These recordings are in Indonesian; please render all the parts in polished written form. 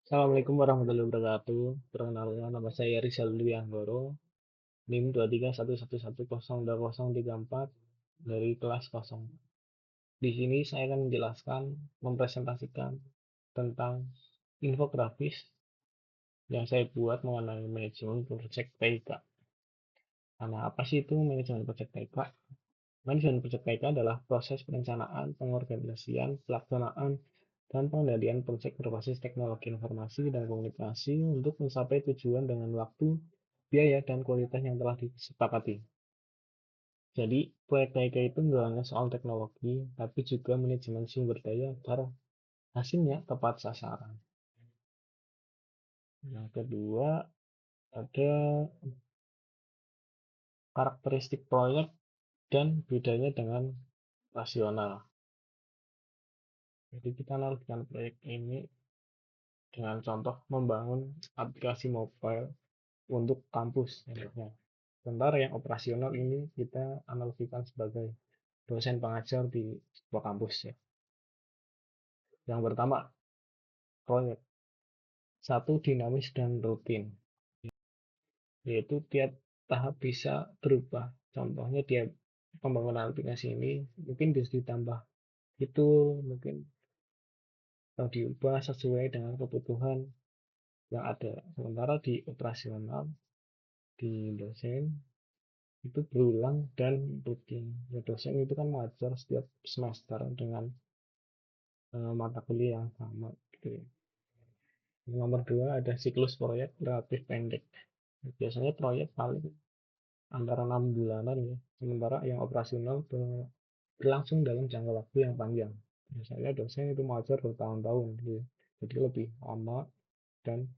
Assalamualaikum warahmatullahi wabarakatuh. Perkenalkan nama saya Rizal Dwi Anggoro, NIM 231110034 dari kelas 0. Di sini saya akan menjelaskan, mempresentasikan tentang infografis yang saya buat mengenai manajemen proyek TIK. Karena apa sih itu manajemen proyek TIK? Manajemen proyek TIK adalah proses perencanaan, pengorganisasian, pelaksanaan, dan pengendalian proyek berbasis teknologi informasi dan komunikasi untuk mencapai tujuan dengan waktu, biaya, dan kualitas yang telah disepakati. Jadi, proyek TIK itu nggak hanya soal teknologi, tapi juga manajemen sumber daya agar hasilnya tepat sasaran. Yang kedua, ada karakteristik proyek dan bedanya dengan rasional. Jadi, kita analogikan proyek ini dengan contoh membangun aplikasi mobile untuk kampus contohnya. Sementara yang operasional ini kita analogikan sebagai dosen pengajar di sebuah kampus ya. Yang pertama, proyek. Satu, dinamis dan rutin, yaitu tiap tahap bisa berubah. Contohnya dia pembangunan aplikasi ini mungkin bisa ditambah itu mungkin diubah sesuai dengan kebutuhan yang ada. Sementara di operasional di dosen itu berulang dan rutin. Ya, dosen itu kan mengajar setiap semester dengan mata kuliah yang sama gitu ya. Nomor dua ada siklus proyek relatif pendek. Biasanya proyek paling antara 6 bulanan ya. Sementara yang operasional berlangsung dalam jangka waktu yang panjang. Misalnya dosen itu mengajar bertahun-tahun gitu ya. Jadi lebih lama dan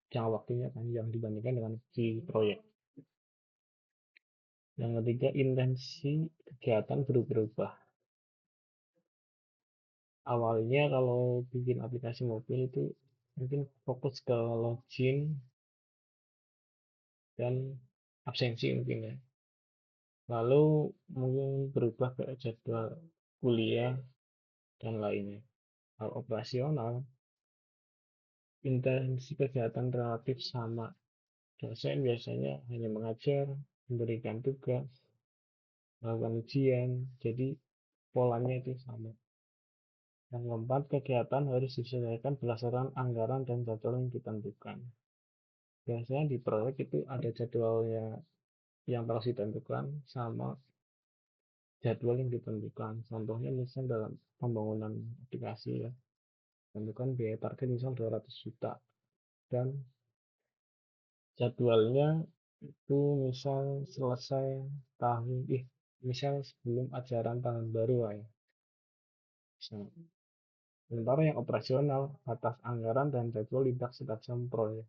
jangka waktunya panjang dibandingkan dengan si proyek. Yang ketiga, intensi kegiatan berubah. Awalnya kalau bikin aplikasi mobil itu mungkin fokus ke login dan absensi mungkin ya. Lalu mungkin berubah ke jadwal kuliah dan lainnya. Kalau operasional, intensi kegiatan relatif sama. Dosen biasanya hanya mengajar, memberikan tugas, melakukan ujian, jadi polanya itu sama. Yang keempat, kegiatan harus disesuaikan berdasarkan anggaran dan jadwal yang ditentukan. Biasanya di proyek itu ada jadwalnya yang harus ditentukan sama jadwal yang ditentukan. Contohnya misal dalam pembangunan aplikasi ya, tentukan biaya target misal 200 juta dan jadwalnya itu misal selesai tahun misal sebelum ajaran tahun baru ya. Sementara yang operasional batas anggaran dan jadwal tidak setajam proyek.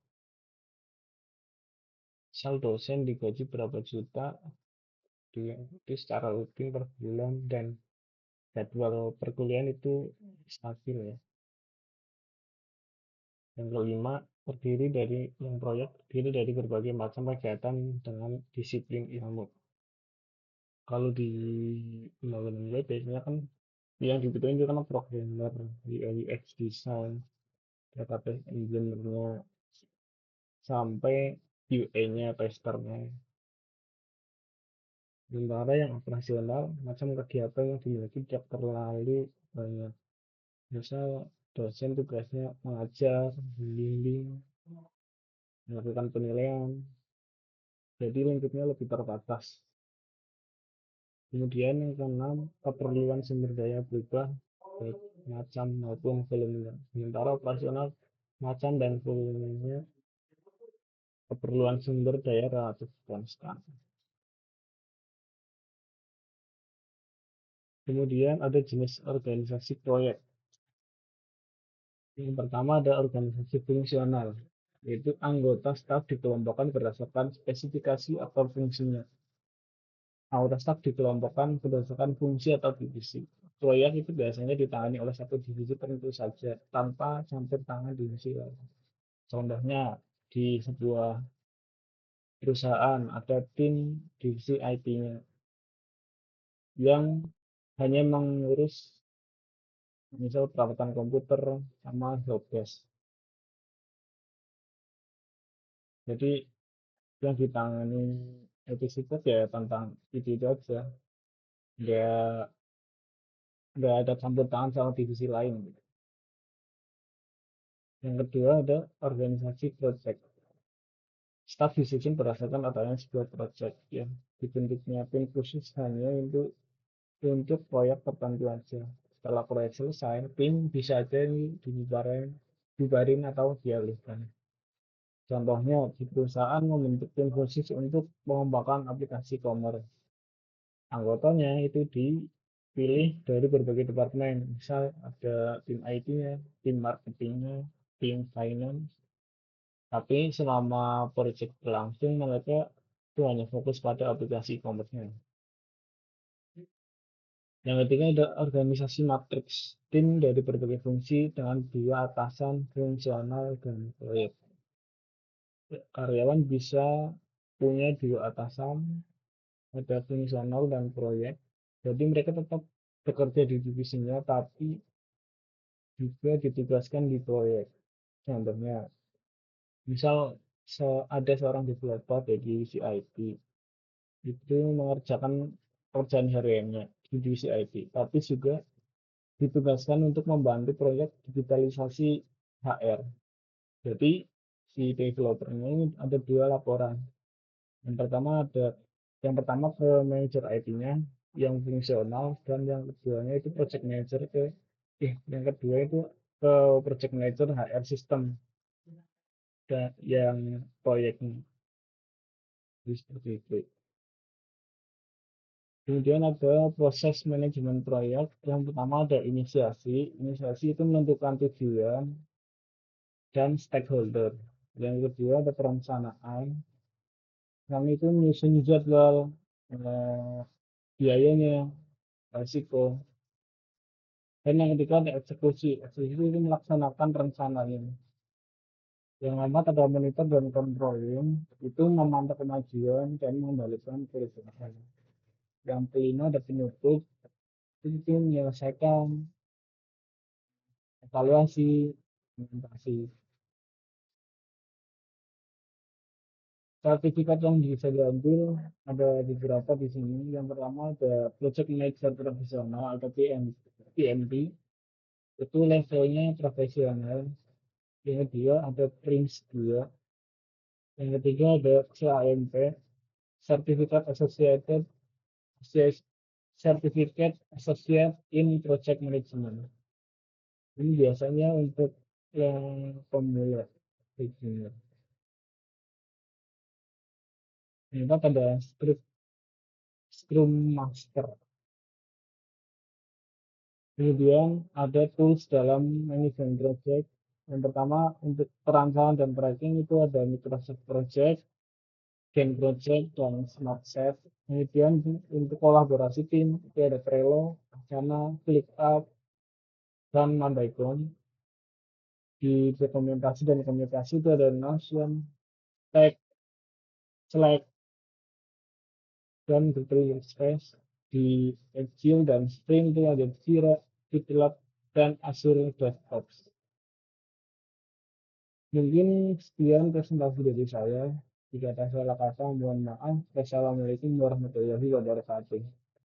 Misal dosen digaji berapa juta itu secara rutin per bulan dan jadwal perkuliahan itu stabil ya. Yang kelima, yang proyek terdiri dari berbagai macam kegiatan dengan disiplin ilmu. Kalau di pembangunan web biasanya kan yang dibutuhin itu kan programmer, UI UX design, database engineer-nya, sampai QA-nya, testernya. Sementara yang operasional, macam kegiatan yang dimiliki tidak terlalu banyak. Misal dosen tugasnya mengajar, membimbing, melakukan penilaian, jadi lingkupnya lebih terbatas. Kemudian yang keenam, keperluan sumber daya berubah baik macam maupun volumenya. Sementara operasional macam dan volumenya keperluan sumber daya relatif konstan. Kemudian ada jenis organisasi proyek. Yang pertama ada organisasi fungsional, yaitu anggota staf dikelompokkan berdasarkan spesifikasi atau fungsinya. Anggota staf dikelompokkan berdasarkan fungsi atau divisi. Proyek itu biasanya ditangani oleh satu divisi tertentu saja, tanpa campur tangan divisi lain. Contohnya di sebuah perusahaan ada tim divisi IT-nya yang hanya mengurus misal perawatan komputer sama helpdesk. Jadi yang ditangani episode ya tentang itu aja, nggak nggak ada campur tangan sama divisi lain gitu. Yang kedua ada organisasi project. Staf disusun berdasarkan adanya sebuah project yang dibentuknya tim khusus hanya untuk proyek tertentu aja. Setelah proyek selesai, tim bisa aja dibubarin atau dialihkan. Contohnya, di perusahaan membentuk tim khusus untuk mengembangkan aplikasi commerce. Anggotanya itu dipilih dari berbagai departemen. Misal ada tim IT-nya, tim marketingnya, tim finance. Tapi selama proyek berlangsung, mereka itu hanya fokus pada aplikasi e-commerce-nya. Yang ketiga ada organisasi matriks, tim dari berbagai fungsi dengan dua atasan fungsional dan proyek. Karyawan bisa punya dua atasan, ada fungsional dan proyek. Jadi mereka tetap bekerja di divisinya, tapi juga ditugaskan di proyek. Contohnya, misal ada seorang developer dari divisi IT, itu mengerjakan pekerjaan hariannya di divisi IT, tapi juga ditugaskan untuk membantu proyek digitalisasi HR. Jadi si developernya ini ada dua laporan. Yang pertama ada yang pertama ke manajer IT-nya yang fungsional dan yang keduanya itu project manager yang kedua itu ke project manager HR system dan yang proyeknya. Jadi seperti itu. Kemudian ada proses manajemen proyek. Yang pertama ada inisiasi. Inisiasi itu menentukan tujuan dan stakeholder. Yang kedua ada perencanaan. Yang itu menyusun jadwal, eh, biayanya, risiko. Dan yang ketiga ada eksekusi. Eksekusi itu melaksanakan rencananya. Yang keempat ada monitor dan controlling. Itu memantau kemajuan dan mengendalikan kerusakan. Yang kelima ada penutup. Itu menyelesaikan evaluasi, implementasi. Sertifikat yang bisa diambil ada beberapa di sini. Yang pertama ada Project Manager Profesional atau PMP. Itu levelnya profesional. Yang kedua ada Prince 2. Yang ketiga ada CAMP, Certificate Associated Certificate Associate in Project Management. Ini biasanya untuk yang pemula beginner. Ini ada Scrum Master. Kemudian ada tools dalam manajemen project. Yang pertama untuk perancangan dan tracking itu ada Microsoft Project, Gantt Project, dan SmartSet. Kemudian untuk kolaborasi tim itu ada Trello, Asana, ClickUp, dan Monday.com. Di dokumentasi dan komunikasi itu ada Notion, Slack, Slack, dan Google Workspace. Di Agile dan Sprint itu ada Jira, GitLab, dan Azure DevOps. Mungkin sekian presentasi dari saya. Jika ada salah kata, mohon maaf. Wassalamualaikum warahmatullahi wabarakatuh.